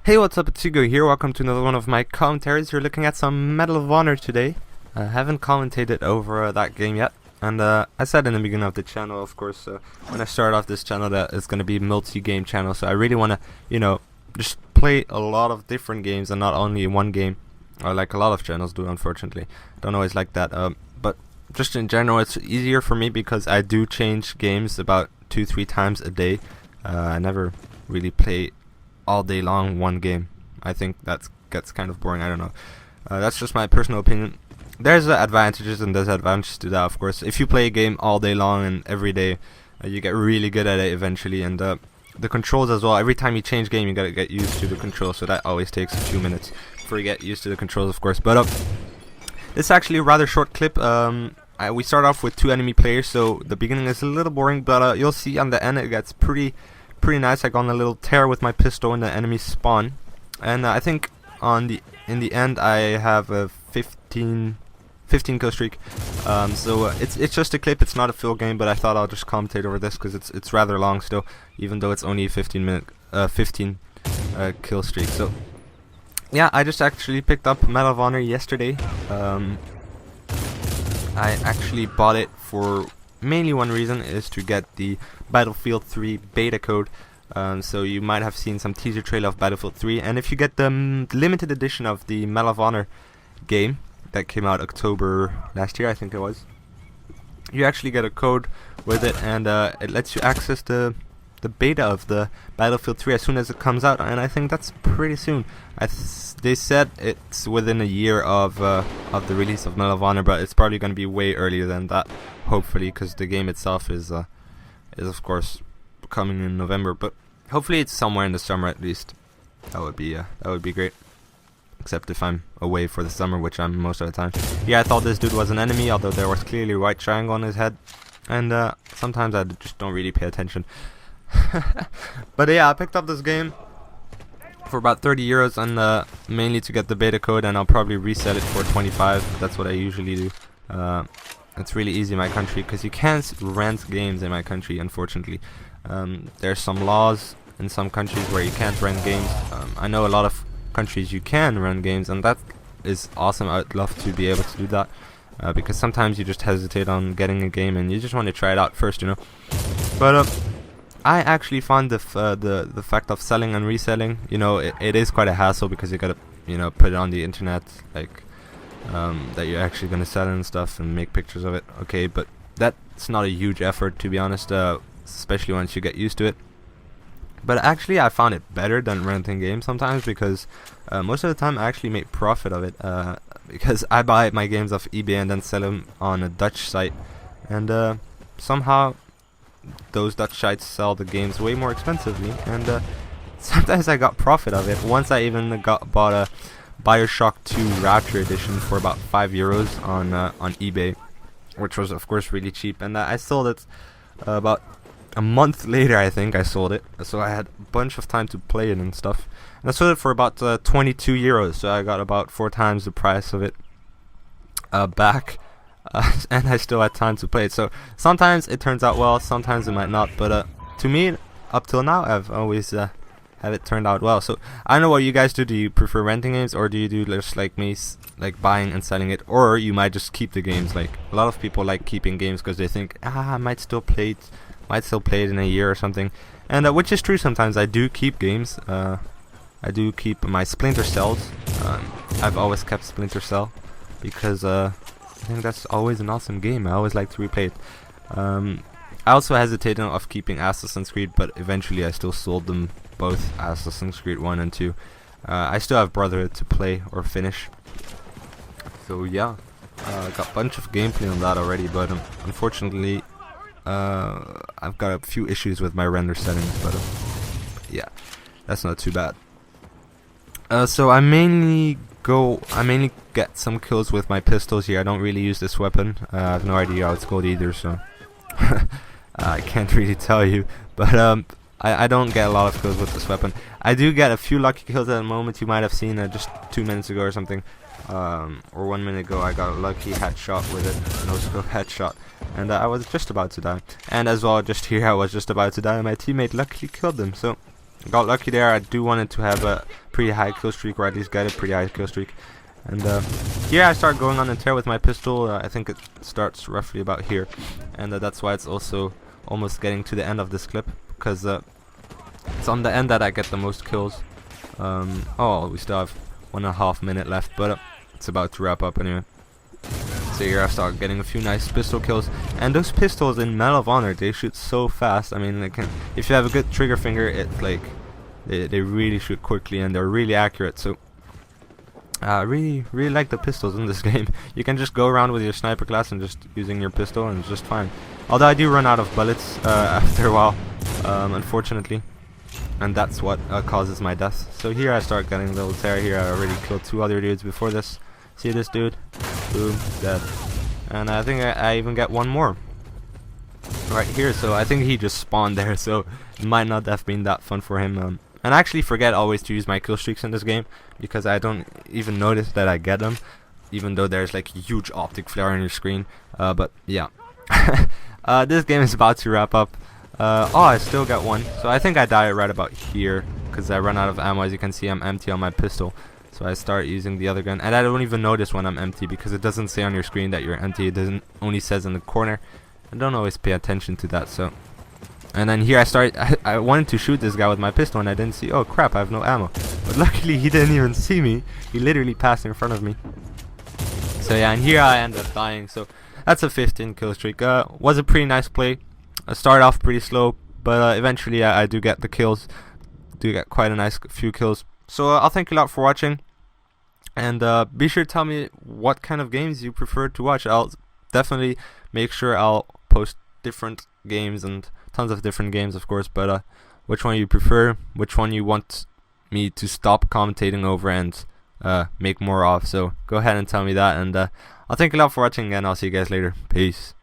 Hey, what's up? It's Hugo here. Welcome to another one of my commentaries. We're looking at some Medal of Honor today. I haven't commentated over that game yet. And I said in the beginning of the channel, of course, when I started off this channel, that it's going to be a multi-game channel. So I really want to, just play a lot of different games and not only one game. Or like a lot of channels do, unfortunately. Don't always like that. But just in general, it's easier for me because I do change games about 2-3 times a day. I never really play all day long one game. I think that gets kind of boring. I don't know. That's just my personal opinion. There's advantages and disadvantages to that, of course. If you play a game all day long and every day, you get really good at it eventually. And the controls as well. Every time you change game, you gotta get used to the controls. So that always takes a few minutes before you get used to the controls, of course. But this is actually a rather short clip. We start off with 2 enemy players, so the beginning is a little boring, but you'll see on the end it gets pretty nice. I got on a little tear with my pistol in the enemy spawn, and I think in the end I have a 15 kill streak. So it's just a clip. It's not a full game, but I thought I'll just commentate over this because it's rather long still, even though it's only a 15 kill streak. So yeah, I just actually picked up Medal of Honor yesterday. I actually bought it for mainly one reason, is to get the Battlefield 3 beta code. So you might have seen some teaser trailer of Battlefield 3, and if you get the limited edition of the Medal of Honor game that came out October last year, I think it was, you actually get a code with it, and it lets you access the beta of the Battlefield 3 as soon as it comes out, and I think that's pretty soon. They said it's within a year of the release of Medal of Honor, but it's probably going to be way earlier than that, hopefully, because the game itself is of course coming in November. But hopefully it's somewhere in the summer at least. That would be great. Except if I'm away for the summer, which I'm most of the time. Yeah, I thought this dude was an enemy, although there was clearly a white triangle on his head, and sometimes I just don't really pay attention. But yeah, I picked up this game for about 30 euros, and mainly to get the beta code, and I'll probably resell it for 25. That's what I usually do. It's really easy in my country because you can't rent games in my country, unfortunately. There's some laws in some countries where you can't rent games. I know a lot of countries you can rent games, and that is awesome. I'd love to be able to do that, because sometimes you just hesitate on getting a game and you just want to try it out first, But I actually find the fact of selling and reselling, it is quite a hassle, because you gotta put it on the internet, like that you're actually gonna sell it and stuff and make pictures of it. Okay, but that's not a huge effort, to be honest, especially once you get used to it. But actually I found it better than renting games sometimes, because most of the time I actually make profit of it, because I buy my games off eBay and then sell them on a Dutch site, and somehow those Dutch sites sell the games way more expensively, and sometimes I got profit of it. Once I even bought a Bioshock 2 Rapture Edition for about 5 euros on eBay, which was of course really cheap, and I sold it about a month later, I think I sold it, so I had a bunch of time to play it and stuff, and I sold it for about 22 euros, so I got about 4 times the price of it back. And I still had time to play it. So sometimes it turns out well, sometimes it might not. But to me, up till now, I've always have it turned out well. So I don't know what you guys do. Do you prefer renting games, or do you do just like me, like buying and selling it, or you might just keep the games? Like a lot of people like keeping games because they think, I might still play it in a year or something, and which is true. Sometimes I do keep games. I do keep my Splinter Cells. I've always kept Splinter Cell because I think that's always an awesome game. I always like to replay it. I also hesitated of keeping Assassin's Creed, but eventually I still sold them both, Assassin's Creed 1 and 2. I still have Brotherhood to play or finish. So yeah, I got a bunch of gameplay on that already, but I've got a few issues with my render settings, but yeah, that's not too bad. So I mainly get some kills with my pistols here. I don't really use this weapon. I have no idea how it's called either, so I can't really tell you. But I don't get a lot of kills with this weapon. I do get a few lucky kills at the moment. You might have seen just 2 minutes ago or something, or 1 minute ago. I got a lucky headshot with it, no scope headshot, and I was just about to die. And as well, just here, I was just about to die, and my teammate luckily killed him. So got lucky there. I do wanted to have a pretty high kill streak, or at least get a pretty high kill streak. And here I start going on a tear with my pistol. I think it starts roughly about here, and that's why it's also almost getting to the end of this clip, because it's on the end that I get the most kills. Oh, we still have 1.5 minutes left, but it's about to wrap up anyway. So here I start getting a few nice pistol kills, and those pistols in Medal of Honor, they shoot so fast. I mean, if you have a good trigger finger, it's like they really shoot quickly and they're really accurate. So I really like the pistols in this game. You can just go around with your sniper class and just using your pistol, and it's just fine. Although I do run out of bullets after a while, unfortunately, and that's what causes my death. So here I start getting a little tear. Here I already killed 2 other dudes before this. See this dude? Boom, dead. And I think I even get 1 more right here. So I think he just spawned there, so it might not have been that fun for him. And I actually forget always to use my kill streaks in this game, because I don't even notice that I get them, even though there's like a huge optic flare on your screen. But yeah, this game is about to wrap up. Oh, I still got 1, so I think I die right about here, because I run out of ammo. As you can see, I'm empty on my pistol, so I start using the other gun, and I don't even notice when I'm empty, because it doesn't say on your screen that you're empty. It doesn't, only says in the corner. I don't always pay attention to that. So, and then here I wanted to shoot this guy with my pistol, and I didn't see. Oh crap, I have no ammo. But luckily he didn't even see me. He literally passed in front of me. So yeah, and here I end up dying. So that's a 15 kill streak. Was a pretty nice play. I started off pretty slow, but eventually I do get the kills. Do get quite a nice few kills. So I'll thank you a lot for watching, and be sure to tell me what kind of games you prefer to watch. I'll definitely make sure I'll post different games, and tons of different games, of course, but which one you prefer, which one you want me to stop commentating over and make more of. So go ahead and tell me that, and I'll thank you a lot for watching, and I'll see you guys later. Peace.